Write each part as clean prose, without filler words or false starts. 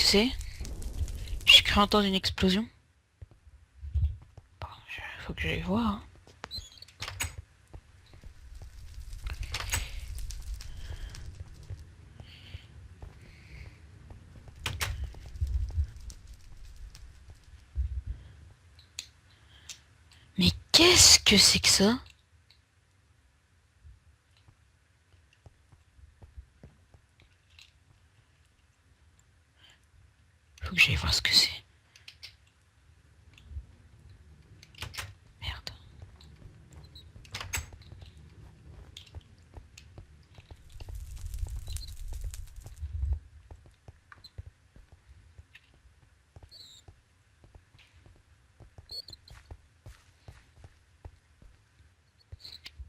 c'est? J'ai cru entendre une explosion. Bon, faut que j'aille voir, hein. Mais qu'est-ce que c'est que ça? Faut que j'aille voir ce que c'est. Merde.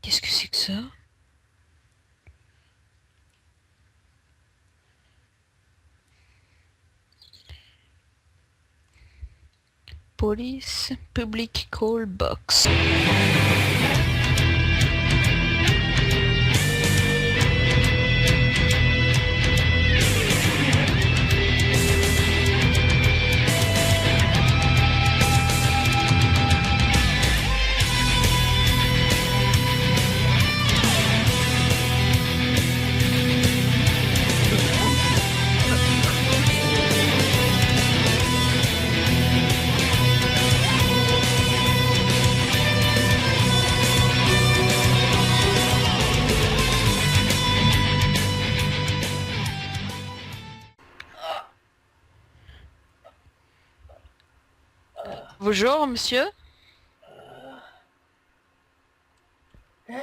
Qu'est-ce que c'est que ça? Police Public Call Box. Bonjour, monsieur. Hein?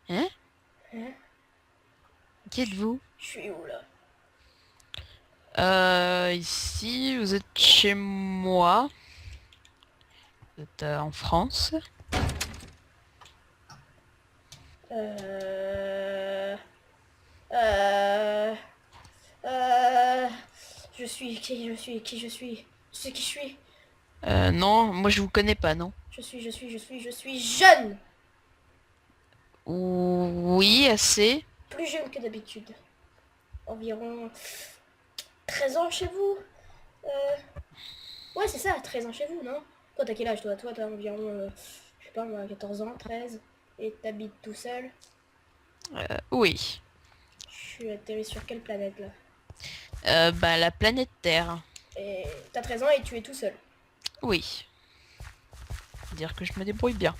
Hein? Hein? Qui êtes-vous? Je suis où là? Ici, vous êtes chez moi. Vous êtes en France. Euh... Euh... Euh... Je suis qui je suis qui je suis. Tu sais qui je suis? Non, moi je vous connais pas, non? Je suis jeune! Oui, assez. Plus jeune que d'habitude. Environ 13 ans chez vous? Euh... Ouais, c'est ça, 13 ans chez vous, non? Toi, t'as quel âge, toi? Toi, t'as environ, je sais pas moi, 14 ans, 13. Et t'habites tout seul. Oui. Je suis atterri sur quelle planète, là? Bah la planète Terre. Et t'as 13 ans et tu es tout seul. Oui. Faut dire que je me débrouille bien.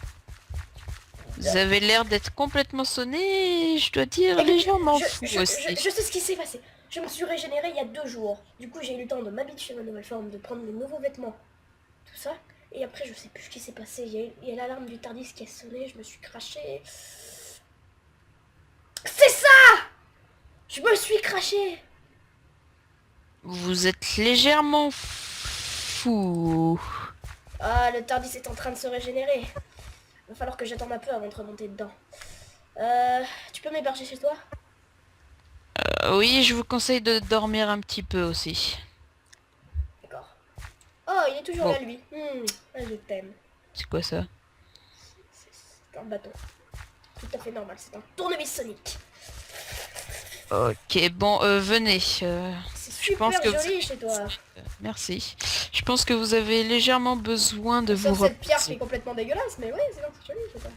Vous avez l'air d'être complètement sonné, je dois dire, Écoute, légèrement fou aussi. je sais ce qui s'est passé. Je me suis régénéré il y a 2 jours. Du coup, j'ai eu le temps de m'habituer à ma nouvelle forme, de prendre mes nouveaux vêtements, tout ça. Et après, je sais plus ce qui s'est passé. Il y a l'alarme du Tardis qui a sonné, je me suis craché. C'est ça! Je me suis craché! Vous êtes légèrement fou. Ah, le Tardis est en train de se régénérer. Va falloir que j'attende un peu avant de remonter dedans. Tu peux m'héberger chez toi? Oui, je vous conseille de dormir un petit peu aussi. D'accord. Oh, il est toujours Bon, là, lui. Je t'aime. c'est quoi ça? C'est un bâton. Tout à fait normal, c'est un tournevis sonique. Ok, bon, venez. C'est Je pense super que joli chez toi. Merci. Je pense que vous avez légèrement besoin de vous Sauf cette pierre qui est reposer. complètement dégueulasse, mais ouais, c'est joli chez toi.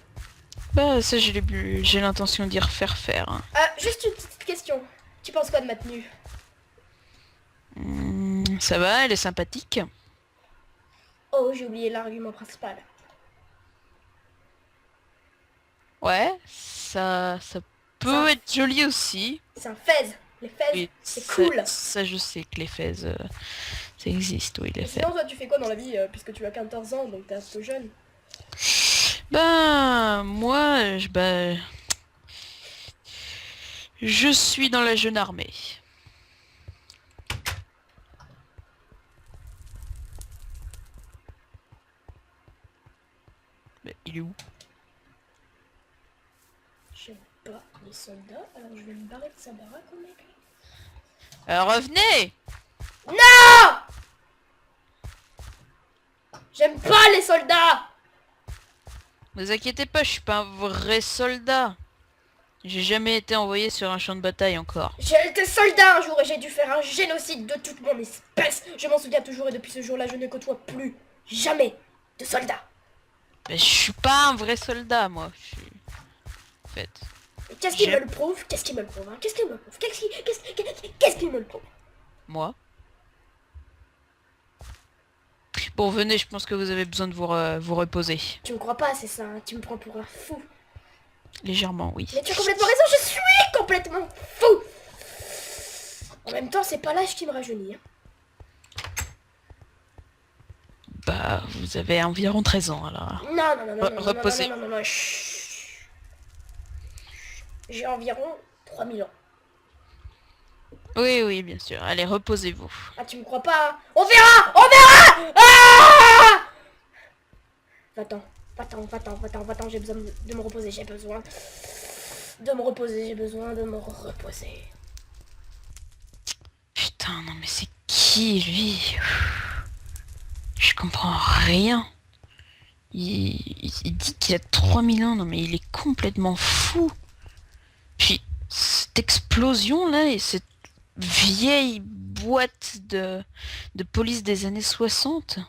Bah, ça, j'ai l'intention d'y refaire faire, hein. Juste une petite question. Tu penses quoi de ma tenue? Ça va, elle est sympathique. Oh, j'ai oublié l'argument principal. Ouais, ça C'est un, peut être joli aussi. c'est un fez. Les fez, Oui, c'est cool. ça, je sais que les fez, ça existe, oui, les Et fez. sinon, toi, tu fais quoi dans la vie, puisque tu as 14 ans, donc t'es un peu jeune? Ben, moi, je suis dans la jeune armée. Mais il est où? J'aime pas les soldats, alors je vais me barrer de sa baraque, au mec. Revenez! Non! J'aime pas les soldats! Ne vous inquiétez pas, je suis pas un vrai soldat. J'ai jamais été envoyé sur un champ de bataille encore. J'ai été soldat un jour et j'ai dû faire un génocide de toute mon espèce. Je m'en souviens toujours et depuis ce jour-là, je ne côtoie plus jamais de soldats. Mais je suis pas un vrai soldat, moi. Je suis... En fait... Et qu'est-ce qui me J'aime... le prouve? Qu'est-ce qui me le prouve, hein? Qu'est-ce qui me le prouve? Qu'est-ce qui me le prouve? Moi. Bon, venez, je pense que vous avez besoin de vous reposer. Tu me crois pas, c'est ça, hein? Tu me prends pour un fou. Légèrement, oui. Mais tu as complètement raison, je suis complètement fou. En même temps, c'est pas l'âge qui me rajeunit. Hein. Bah, vous avez environ 13 ans, alors... Non, non, non, non, non, non, non, Reposez. non, non, non, non, chut. J'ai environ 3000 ans. Oui, oui, bien sûr. Allez, reposez-vous. Ah, tu me crois pas? Hein? On verra! On verra! Ah! Va-t'en, va-t'en, va-t'en, va-t'en, va-t'en, j'ai besoin de me reposer, j'ai besoin de me reposer, j'ai besoin de me reposer. Putain, non mais c'est qui, lui? Je comprends rien. Il dit qu'il a 3000 ans, non mais il est complètement fou. Puis, cette explosion-là et cette vieille boîte de police des années 60,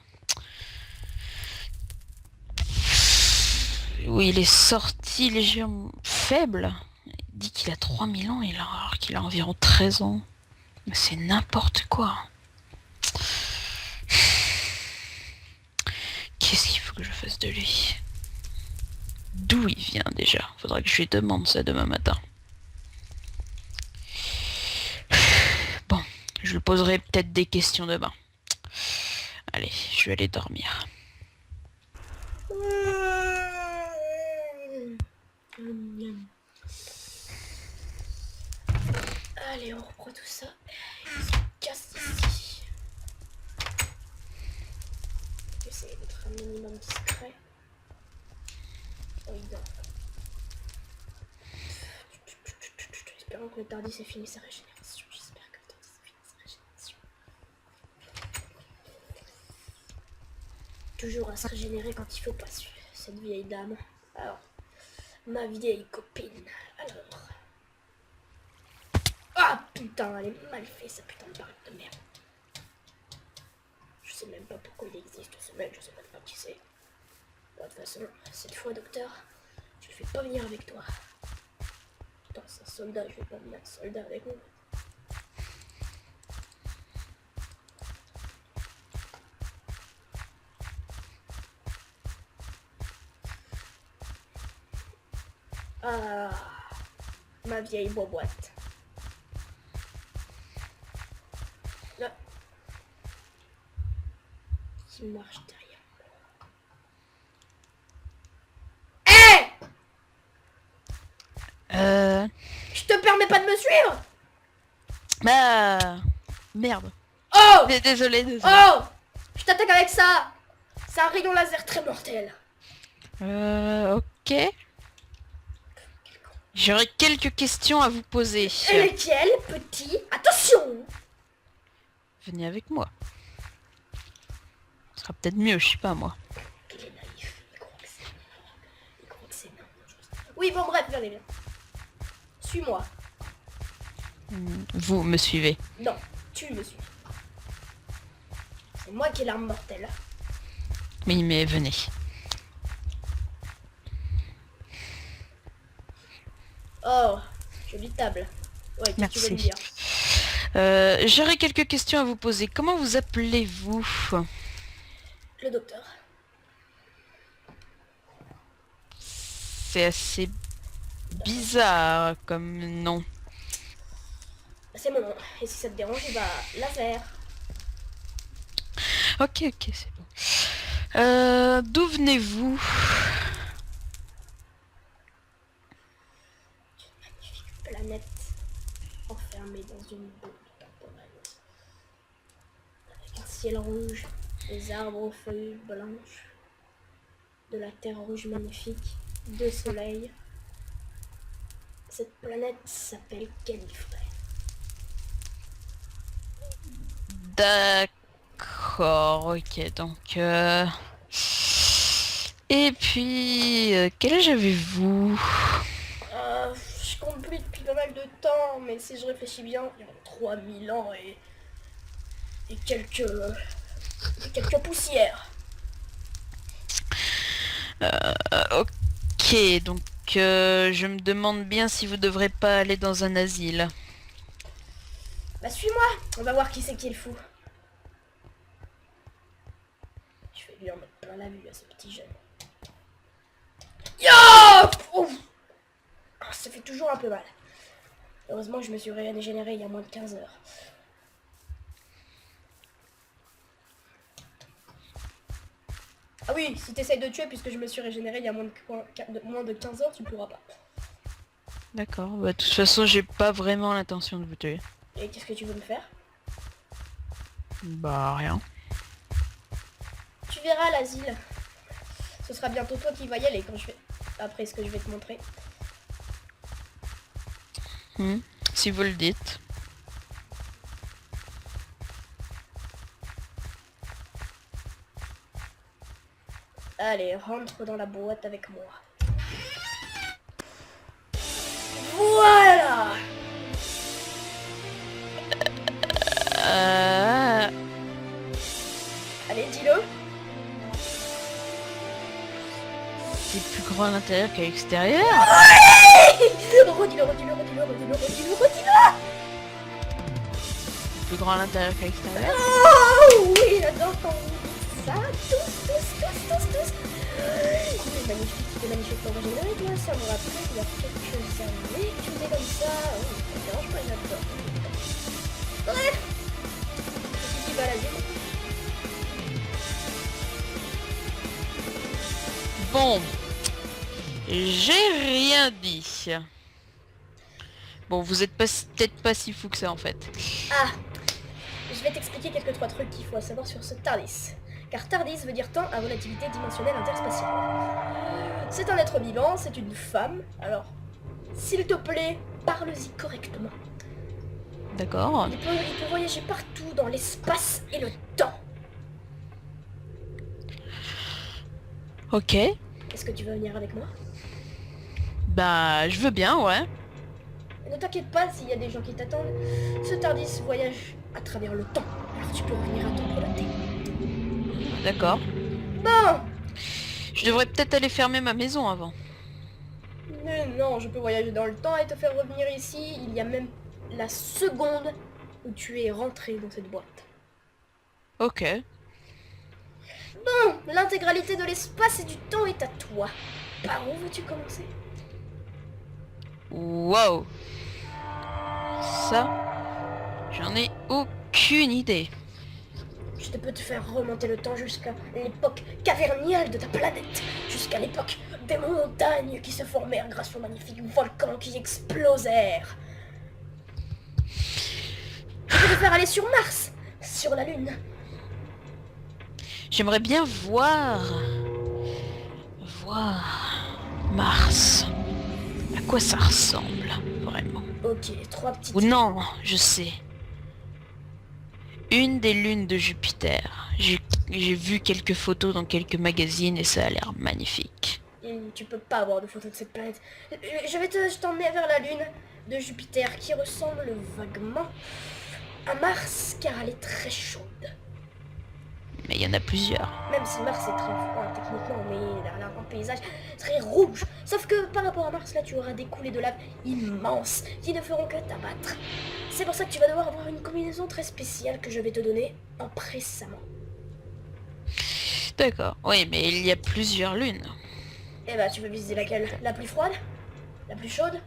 où il est sorti légèrement faible. Il dit qu'il a 3000 ans alors qu'il a environ 13 ans. Mais c'est n'importe quoi. Qu'est-ce qu'il faut que je fasse de lui? D'où il vient déjà? Faudra que je lui demande ça demain matin. Bon, je lui poserai peut-être des questions demain. Allez, je vais aller dormir. Allez, on reprend tout ça. Il se casse ici. Essayer d'être un minimum discret. Oh, il dort. Espérons que le Tardis ait fini sa régénération. J'espère que le Tardis ait fini sa régénération. Toujours à se régénérer quand il faut pas suivre cette vieille dame. Alors, ma vieille copine. Alors. Ah putain, elle est mal fait sa putain de barrette de merde. Je sais même pas pourquoi il existe ce mec, je sais pas qui c'est. Bon, de toute façon, cette fois, docteur, je le fais pas venir avec toi. Putain, c'est un soldat, je vais pas venir de soldat avec moi. Ah, ma vieille boîte. Là. Qui marche derrière moi. Hé! Je te permets pas de me suivre? Bah... Merde. Oh! Désolé. Oh! Je t'attaque avec ça! C'est un rayon laser très mortel. Ok. J'aurais quelques questions à vous poser. Et lesquelles, petit? Attention! Venez avec moi. Ce sera peut-être mieux, je sais pas moi. Il est naïf, il croit que c'est non. Oui, bon, bref, viens. Suis-moi. Vous me suivez. Non, tu me suis. C'est moi qui ai l'arme mortelle. Oui, mais venez. Oh, jolie table. Ouais, qu'est-ce que tu veux me dire? J'aurais quelques questions à vous poser. Comment vous appelez-vous? Le docteur. C'est assez bizarre comme nom. C'est mon nom. Et si ça te dérange, il va la faire. Ok, c'est bon. D'où venez-vous? Une magnifique planète enfermée dans une boule temporelle. Avec un ciel rouge, des arbres aux feuilles blanches, de la terre rouge magnifique, deux soleils. Cette planète s'appelle Gallifrey. D'accord, ok, donc... Et puis... quel âge avez-vous? Je temps, mais si je réfléchis bien, il y a 3000 ans et quelques poussières. Ok, donc je me demande bien si vous devrez pas aller dans un asile. Bah suis-moi, on va voir qui c'est qui est le fou. Je vais lui en mettre plein la vue à ce petit jeune. Yo! Ouf! Ah, ça fait toujours un peu mal. Heureusement, je me suis régénéré il y a moins de 15 heures. Ah oui, si t'essayes de tuer puisque je me suis régénéré il y a moins de 15 heures, tu pourras pas. D'accord, bah de toute façon j'ai pas vraiment l'intention de vous tuer. Et qu'est-ce que tu veux me faire? Bah rien. Tu verras à l'asile. Ce sera bientôt toi qui vas y aller quand je vais... Après ce que je vais te montrer. Si vous le dites. Allez, rentre dans la boîte avec moi. Voilà! Allez, dis-le. C'est plus grand à l'intérieur qu'à l'extérieur. Redis-le, redis-le, redis-le, redis-le, redis-le, redis-le. Plus grand à l'intérieur qu'à l'extérieur. Oh oui, j'adore quand on dit ça. Tous. Il est magnifique pour régénérer, toi. Ça me rappelle il y a quelques années que tu faisais comme ça. Oh, ça me dérange pas, j'adore. Bref, c'est qui va à la ville. Bon, j'ai rien dit. Bon, vous êtes peut-être pas si fou que ça en fait. Ah, je vais t'expliquer quelques trois trucs qu'il faut savoir sur ce TARDIS. Car TARDIS veut dire temps à relativité dimensionnelle interspatiale. C'est un être vivant, c'est une femme, alors s'il te plaît, parle-y correctement. D'accord. Il peut voyager partout dans l'espace et le temps. Ok. Est-ce que tu veux venir avec moi? Bah, je veux bien, ouais. Ne t'inquiète pas s'il y a des gens qui t'attendent. Ce TARDIS voyage à travers le temps, alors tu peux revenir à ton pronoté. D'accord. Bon! Je devrais peut-être aller fermer ma maison avant. Mais non, je peux voyager dans le temps et te faire revenir ici. Il y a même la seconde où tu es rentré dans cette boîte. Ok. Bon, l'intégralité de l'espace et du temps est à toi. Par où veux-tu commencer? Wow. Ça, j'en ai aucune idée. Je peux te faire remonter le temps jusqu'à l'époque caverniale de ta planète, jusqu'à l'époque des montagnes qui se formèrent grâce aux magnifiques volcans qui explosèrent. Je peux te faire aller sur Mars, sur la Lune. J'aimerais bien voir Mars. À quoi ça ressemble, vraiment? Ok, trois petites... Ou non, je sais. Une des lunes de Jupiter. J'ai vu quelques photos dans quelques magazines et ça a l'air magnifique. Tu peux pas avoir de photos de cette planète. Je t'emmener vers la Lune de Jupiter qui ressemble vaguement à Mars car elle est très chaude. Mais il y en a plusieurs. Même si Mars est très froid techniquement, mais elle a un paysage très rouge. Sauf que par rapport à Mars, là, tu auras des coulées de lave immenses qui ne feront que t'abattre. C'est pour ça que tu vas devoir avoir une combinaison très spéciale que je vais te donner empressamment. D'accord. Oui, mais il y a plusieurs lunes. Eh bah, tu veux viser laquelle? La plus froide? La plus chaude?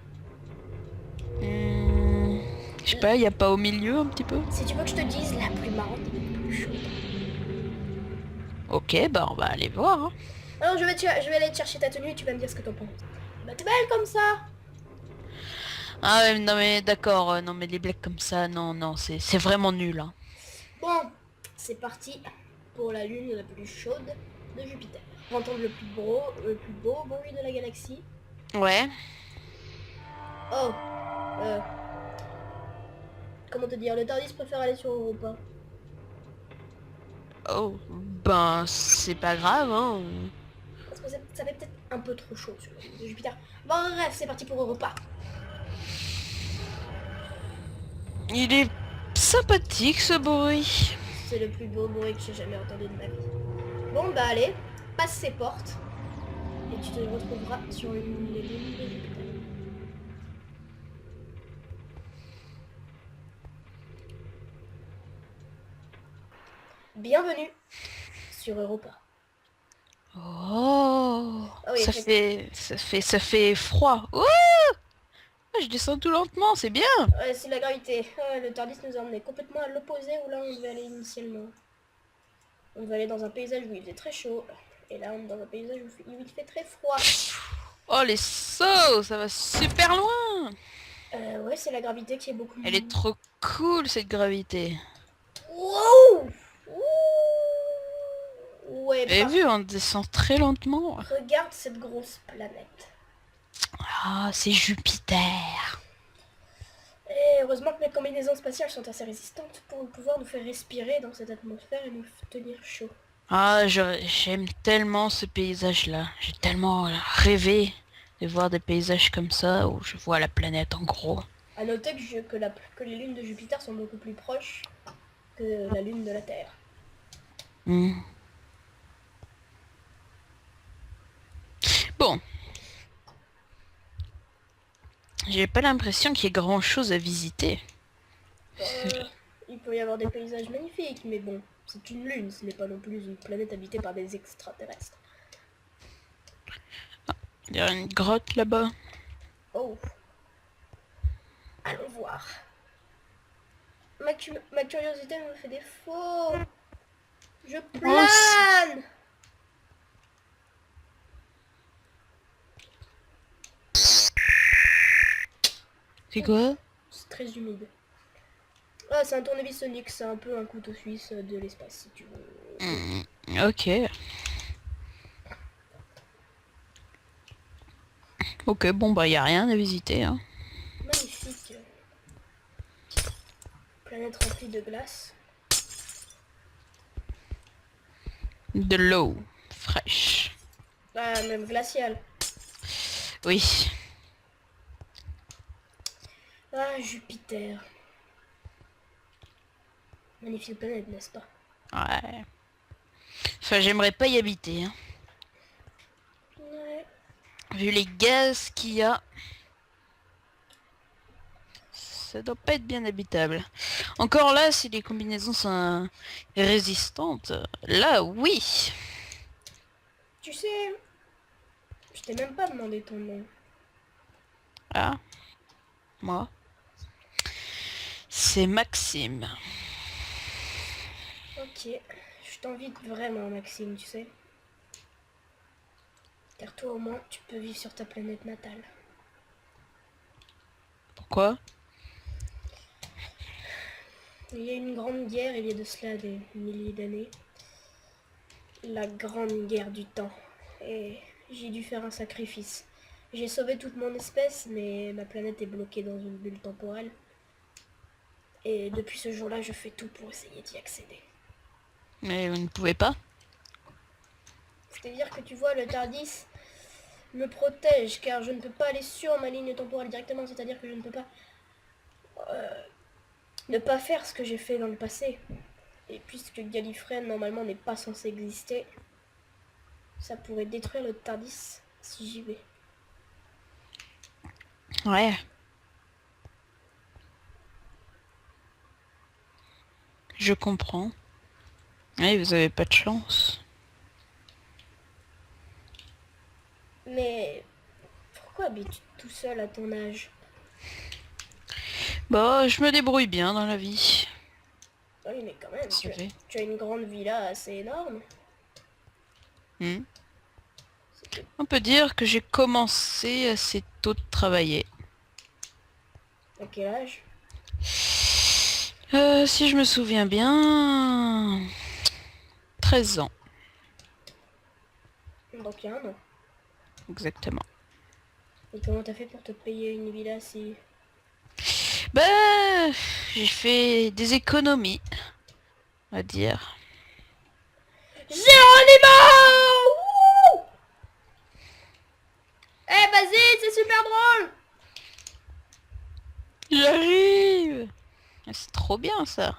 Je sais pas, il y a pas au milieu un petit peu? Si tu veux que je te dise, la plus marrante et la plus chaude. Ok, bah on va aller voir. Hein. Alors je vais aller te chercher ta tenue et tu vas me dire ce que t'en penses. Bah t'es belle comme ça. Ah ouais, non mais d'accord, non mais les blagues comme ça, non, c'est vraiment nul. Hein. Bon, c'est parti pour la lune la plus chaude de Jupiter. On va entendre le plus beau bruit de la galaxie. Ouais. Oh, comment te dire, le TARDIS préfère aller sur Europa. Oh, ben c'est pas grave, hein. Parce que ça fait peut-être un peu trop chaud sur la lune de Jupiter. Bon bref, c'est parti pour Europa. Il est sympathique ce bruit. C'est le plus beau bruit que j'ai jamais entendu de ma vie. Bon bah allez, passe ces portes et tu te retrouveras sur une des lignes de Jupiter. Bienvenue sur Europa. Oh, Ah oui, ça fait froid. Oh, je descends tout lentement, c'est bien. ouais, c'est la gravité. Le Tardis nous a emmenés complètement à l'opposé où là on devait aller initialement. On devait aller dans un paysage où il faisait très chaud. Et là on est dans un paysage où il fait très froid. Oh les sauts, ça va super loin. Ouais, c'est la gravité qui est beaucoup... Elle est trop cool cette gravité. Wow. Ouais, Vous avez vu, on descend très lentement. regarde cette grosse planète. Ah, c'est Jupiter. Et heureusement que mes combinaisons spatiales sont assez résistantes pour pouvoir nous faire respirer dans cette atmosphère et nous tenir chaud. Ah, j'aime tellement ce paysage-là. J'ai tellement rêvé de voir des paysages comme ça où je vois la planète en gros. À noter que les lunes de Jupiter sont beaucoup plus proches que la lune de la Terre. Hmm. Bon, j'ai pas l'impression qu'il y ait grand-chose à visiter. Il peut y avoir des paysages magnifiques, mais bon, c'est une lune, ce n'est pas non plus une planète habitée par des extraterrestres. Il y a une grotte là-bas. Oh, allons voir. Ma curiosité me fait défaut. Je plane. C'est quoi? C'est très humide. Ah, c'est un tournevis sonique, c'est un peu un couteau suisse de l'espace, si tu veux. Ok. Ok, bon bah y a rien à visiter. Hein. Magnifique. Planète remplie de glace. De l'eau fraîche. Ah, même glaciale. Oui. Ah, Jupiter. Magnifique planète, n'est-ce pas? Ouais. Enfin, j'aimerais pas y habiter. Hein. Ouais. Vu les gaz qu'il y a, ça doit pas être bien habitable. Encore là, si les combinaisons sont résistantes, là oui. Tu sais, je t'ai même pas demandé ton nom. Ah, moi. C'est Maxime. Ok, je t'invite vraiment, Maxime, tu sais. Car toi, au moins, tu peux vivre sur ta planète natale. Pourquoi? Il y a une grande guerre, il y a de cela des milliers d'années. La grande guerre du temps. Et j'ai dû faire un sacrifice. J'ai sauvé toute mon espèce, mais ma planète est bloquée dans une bulle temporelle. Et depuis ce jour-là, je fais tout pour essayer d'y accéder. Mais vous ne pouvez pas? C'est-à-dire que tu vois, le Tardis me protège, car je ne peux pas aller sur ma ligne temporelle directement, c'est-à-dire que je ne peux pas ne pas faire ce que j'ai fait dans le passé. Et puisque Gallifrey, normalement, n'est pas censé exister, ça pourrait détruire le Tardis si j'y vais. Ouais. Je comprends. Oui, vous avez pas de chance. Mais pourquoi habites-tu tout seul à ton âge? Bah, je me débrouille bien dans la vie. Oui, mais quand même, Vous savez. tu as une grande villa assez énorme. Hmm. On peut dire que j'ai commencé assez tôt de travailler. À quel âge? Si je me souviens bien... 13 ans, Donc il y a un an. exactement. Et comment t'as fait pour te payer une villa si... Bah, j'ai fait des économies, on va dire. Géronimo! Wouh! Eh, vas-y, c'est super drôle! J'arrive! C'est trop bien ça.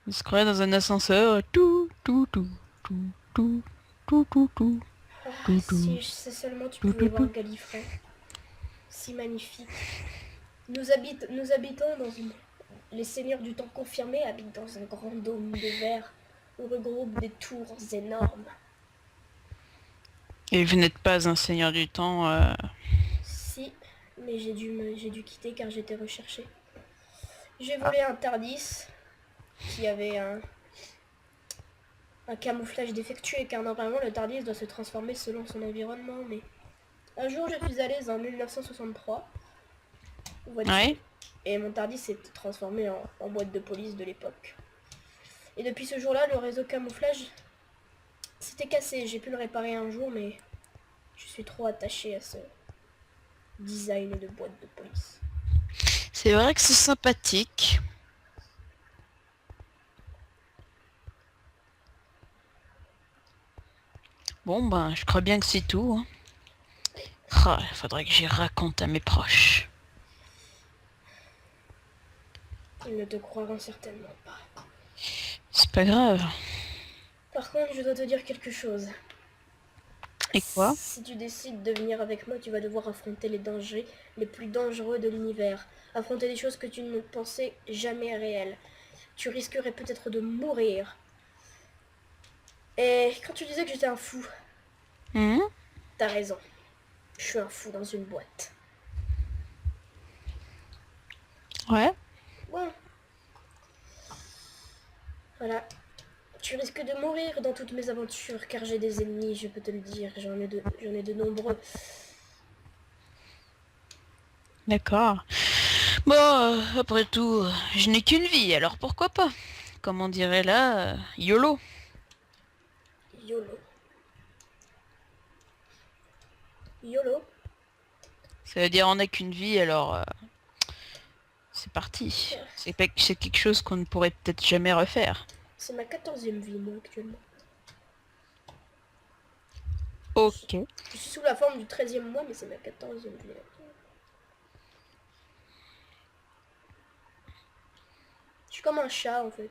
Il se croirait dans un ascenseur. Tout, tout, tout, tout, tout, tout, tout, tout, Ah, tout, tout, si seulement tu tout, pouvais tout, voir tout. Gallifrey. Si magnifique. Nous habitons dans une... Les seigneurs du temps confirmés habitent dans un grand dôme de verre où regroupent des tours énormes. Et vous n'êtes pas un seigneur du temps. Si, mais j'ai dû quitter car j'étais recherché. J'ai Ah. volé un Tardis qui avait un camouflage défectueux car normalement le Tardis doit se transformer selon son environnement. Mais un jour je suis allée en 1963, voiture, Ouais. et mon Tardis s'est transformé en boîte de police de l'époque. Et depuis ce jour-là, le réseau camouflage s'était cassé. J'ai pu le réparer un jour, mais je suis trop attachée à ce design de boîte de police. C'est vrai que c'est sympathique. Bon, ben, je crois bien que c'est tout. Hein. Ah, il faudrait que j'y raconte à mes proches. Ils ne te croiront certainement pas. C'est pas grave. Par contre, je dois te dire quelque chose. Et quoi? Si tu décides de venir avec moi, tu vas devoir affronter les dangers les plus dangereux de l'univers. Affronter des choses que tu ne pensais jamais réelles. Tu risquerais peut-être de mourir. Et quand tu disais que j'étais un fou, Mhm. t'as raison. Je suis un fou dans une boîte. Ouais. Bon. Voilà. Tu risques de mourir dans toutes mes aventures, car j'ai des ennemis, je peux te le dire. J'en ai de nombreux. D'accord. Bon, après tout, je n'ai qu'une vie, alors pourquoi pas? Comme on dirait là, YOLO. YOLO. YOLO. Ça veut dire on n'a qu'une vie, alors c'est parti. C'est quelque chose qu'on ne pourrait peut-être jamais refaire. C'est ma 14e vie, moi, actuellement. Ok. Je suis sous la forme du 13e mois, mais c'est ma 14e vie. Je suis comme un chat, en fait.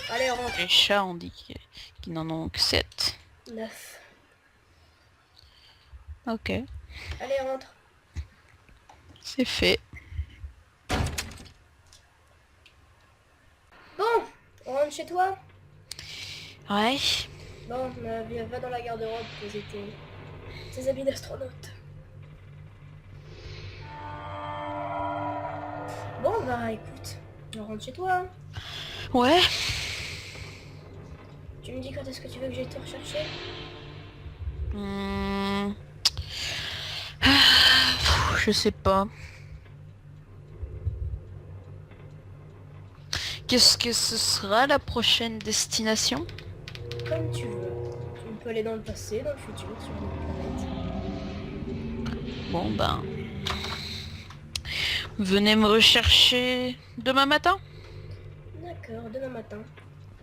Allez, rentre. Les chats, on dit qu'ils n'en ont que 7. 9. Ok, Allez, rentre. c'est fait. Bon, on rentre chez toi. Ouais. Bon, va dans la garde-robe poser tes habits d'astronaute. Bon, bah écoute, on rentre chez toi. Hein. Ouais. Tu me dis quand est-ce que tu veux que j'aille te rechercher? Hmm. Je sais pas. Qu'est-ce que ce sera la prochaine destination? Comme tu veux. Tu peux aller dans le passé, dans le futur, sur une autre planète. Bon ben, venez me rechercher demain matin. D'accord, demain matin.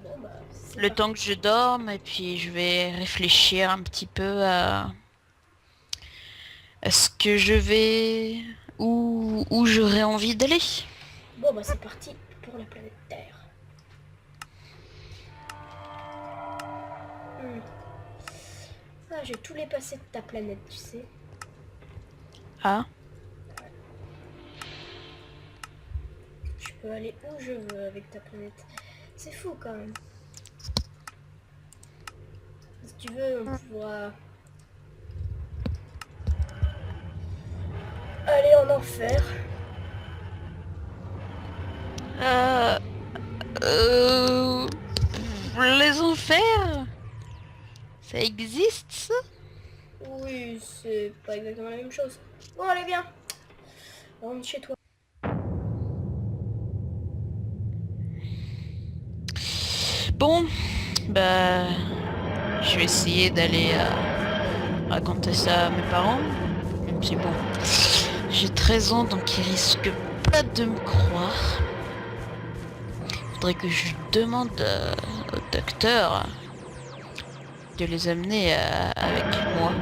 Bon bah, c'est Le parti. temps que je dorme et puis je vais réfléchir un petit peu à ce que je vais... où j'aurais envie d'aller. Bon bah, c'est parti pour la planète Terre. Hmm. Ah, j'ai tous les passés de ta planète, tu sais. Ah, Je peux aller où je veux avec ta planète. C'est fou quand même. Si tu veux, on pourra aller en enfer. euh, euh, les enfers? Ça existe ça? Oui, c'est pas exactement la même chose. Bon, allez, bien. Rentre chez toi. Bon, bah, je vais essayer d'aller raconter ça à mes parents. Même si bon, j'ai 13 ans donc ils risquent pas de me croire. Faudrait que je demande au docteur de les amener avec moi.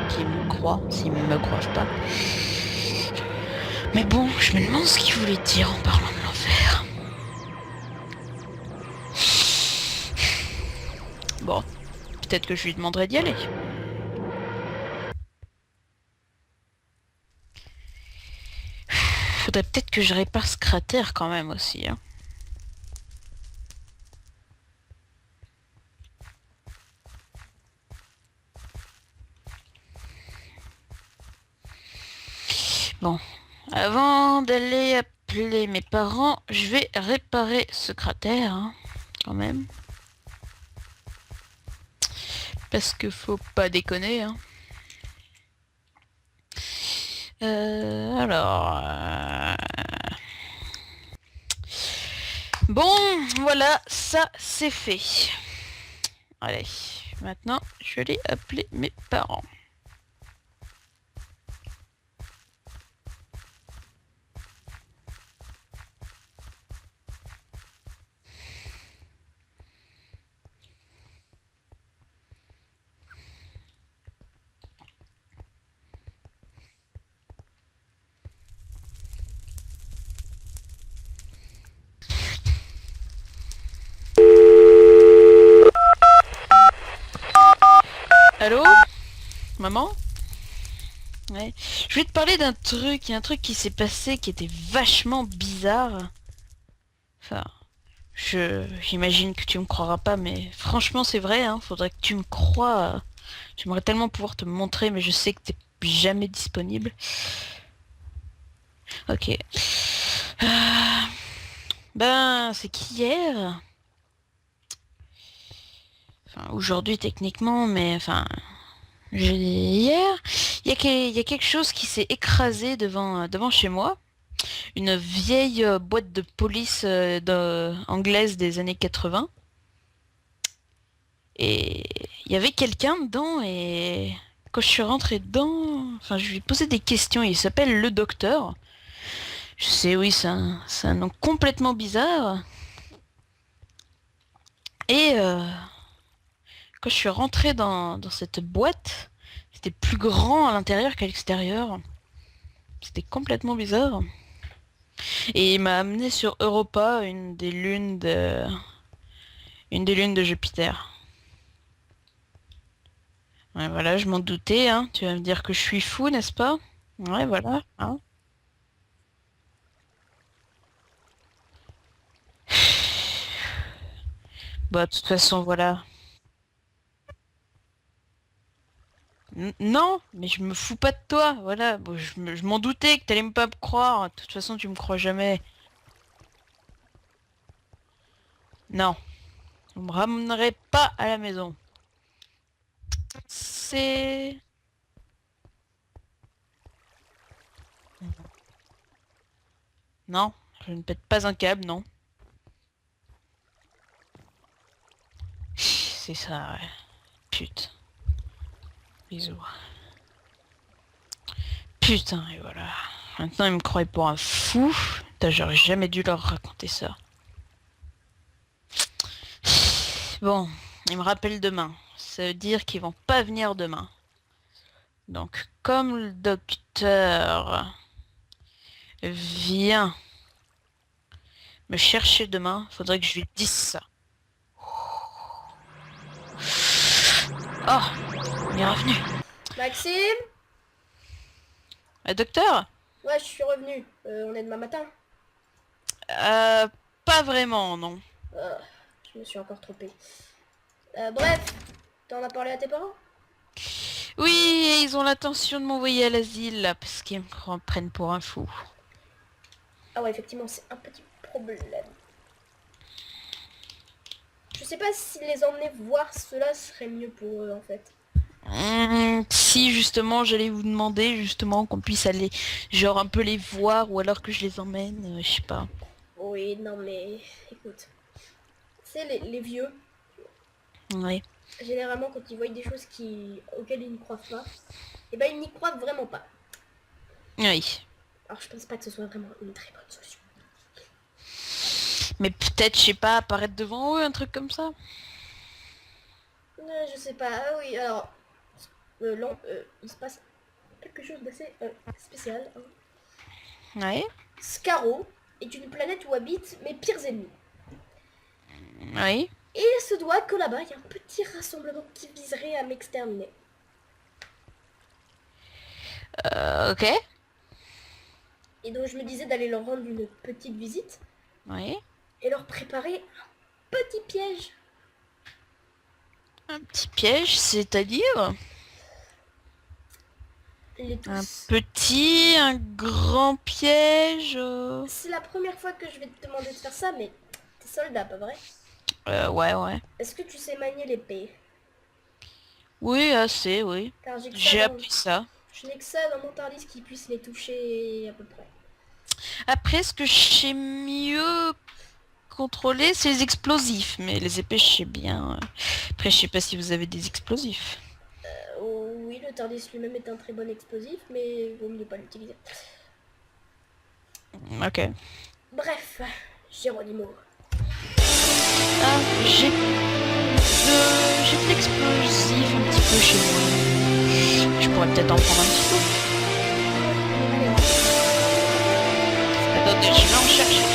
Qu'ils me croient, s'ils me croient pas. Mais bon, je me demande ce qu'il voulait dire en parlant de l'enfer. Bon, peut-être que je lui demanderai d'y aller. Faudrait peut-être que je répare ce cratère quand même aussi, hein. Bon, avant d'aller appeler mes parents, je vais réparer ce cratère, hein, quand même. Parce que faut pas déconner, hein. Alors... Bon, voilà, ça c'est fait. Allez, maintenant je vais aller appeler mes parents. Allô? Maman? Ouais. Je vais te parler d'un truc, il y a un truc qui s'est passé qui était vachement bizarre. Enfin, j'imagine que tu me croiras pas, mais franchement c'est vrai, hein, faudrait que tu me crois. J'aimerais tellement pouvoir te montrer, mais je sais que t'es jamais disponible. Ok. Ben, c'est qu'hier, enfin aujourd'hui techniquement, mais enfin, hier, il y a quelque chose qui s'est écrasé devant chez moi. Une vieille boîte de police anglaise des années 80. Et il y avait quelqu'un dedans et quand je suis rentrée dedans, enfin je lui ai posé des questions. Il s'appelle le docteur. Je sais, oui, c'est un nom complètement bizarre. Et quand je suis rentrée dans cette boîte, c'était plus grand à l'intérieur qu'à l'extérieur. C'était complètement bizarre. Et il m'a amené sur Europa, une des lunes de Jupiter. Ouais, voilà, je m'en doutais, hein. Tu vas me dire que je suis fou, n'est-ce pas? Ouais, voilà, hein. Bah, de toute façon, voilà. Non, mais je me fous pas de toi, voilà. Bon, je m'en doutais que t'allais me pas me croire. De toute façon, tu me crois jamais. Non, vous me ramènerez pas à la maison. C'est... Non, je ne pète pas un câble, non. C'est ça, ouais. Putain, bisous. Putain, et voilà. Maintenant, ils me croient pour un fou. Putain, j'aurais jamais dû leur raconter ça. Bon, ils me rappellent demain. Ça veut dire qu'ils vont pas venir demain. Donc, comme le docteur vient me chercher demain, faudrait que je lui dise ça. Oh, il est revenu. Maxime? Docteur? Ouais, je suis revenu. On est demain matin. Euh, Pas vraiment, non. Euh, je me suis encore trompé. Bref, t'en as parlé à tes parents? Oui, ils ont l'intention de m'envoyer à l'asile, là, parce qu'ils me prennent pour un fou. Ah ouais, effectivement, c'est un petit problème. Je sais pas si les emmener voir cela serait mieux pour eux, en fait. Si justement j'allais vous demander justement qu'on puisse aller genre un peu les voir ou alors que je les emmène, je sais pas. Oui, non mais... Écoute, c'est les vieux, Ouais. généralement quand ils voient des choses auxquelles ils ne croient pas, et ben ils n'y croient vraiment pas. Oui. Alors je pense pas que ce soit vraiment une très bonne solution. Mais peut-être, je sais pas, apparaître devant eux, un truc comme ça. Je sais pas, ah oui, alors... il se passe quelque chose d'assez spécial, hein. Ouais. Skaro est une planète où habitent mes pires ennemis. Oui. Et il se doit que là-bas, il y a un petit rassemblement qui viserait à m'exterminer. Ok. Et donc je me disais d'aller leur rendre une petite visite Oui. et leur préparer un petit piège. Un petit piège, c'est-à-dire Les un tous. petit, un grand piège. C'est la première fois que je vais te demander de faire ça, mais t'es soldat, pas vrai? Ouais, ouais. Est-ce que tu sais manier l'épée? Oui, assez, oui. Car j'ai que ça J'ai dans... appris ça. Je n'ai que ça dans mon tardis qui puisse les toucher à peu près. Après, ce que je sais mieux contrôler, c'est les explosifs. Mais les épées, je sais bien. Après, je sais pas si vous avez des explosifs. Oh, oui, le tardis lui-même est un très bon explosif, mais il vaut mieux pas l'utiliser. Ok. Bref, Géronimo. Ah, j'ai de l'explosif un petit peu chez moi. Je pourrais peut-être en prendre un petit peu. Allez, Attendez, je vais en chercher.